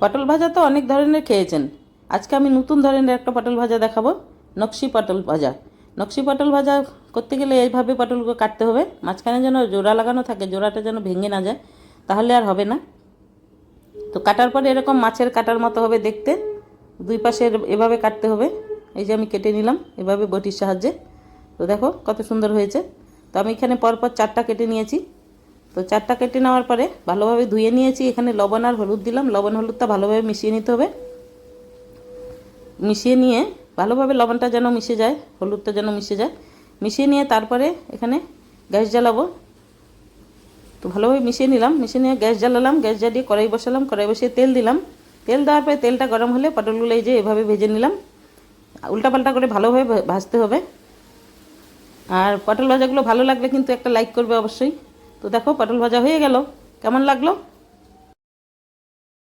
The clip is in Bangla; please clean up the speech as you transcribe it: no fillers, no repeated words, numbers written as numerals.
পটল ভাজা তো অনেক ধরনের খেয়েছেন। আজকে আমি নতুন ধরনের একটা পটল ভাজা দেখাবো, নকশি পটল ভাজা। নকশি পটল ভাজা করতে গেলে এইভাবে পটলগুলো কাটতে হবে, মাঝখানে যেন জোড়া লাগানো থাকে, জোড়াটা যেন ভেঙে না যায়, তাহলে আর হবে না। তো কাটার পরে এরকম মাছের কাটার মতো হবে দেখতে, দুই পাশে এভাবে কাটতে হবে। এই যে আমি কেটে নিলাম এভাবে বটির সাহায্যে। তো দেখো কত সুন্দর হয়েছে। তো আমি এখানে পরপর 4টা কেটে নিয়েছি। তো 4টা কেটে নেওয়ার পরে ভালোভাবে ধুয়ে নিয়েছি। এখানে লবণ আর হলুদ দিলাম, লবণ হলুদটা ভালোভাবে মিশিয়ে নিতে হবে। মিশিয়ে নিয়ে ভালোভাবে লবণটা যেন মিশে যায়, হলুদটা যেন মিশে যায়, মিশিয়ে নিয়ে তারপরে এখানে গ্যাস জ্বালাবো। তো ভালোভাবে মিশিয়ে নিলাম, মিশিয়ে নিয়ে গ্যাস জ্বালালাম, গ্যাস জ্বালিয়ে কড়াই বসালাম, কড়াই বসিয়ে তেল দিলাম। তেল দেওয়ার পরে তেলটা গরম হলে পটলগুলো এই যে এভাবে ভেজে নিলাম। উল্টাপাল্টা করে ভালোভাবে ভাজতে হবে। আর পটল ভাজাগুলো ভালো লাগলে কিন্তু একটা লাইক করবে অবশ্যই। তো দেখো পটল ভাজা হয়ে গেল, কেমন লাগলো?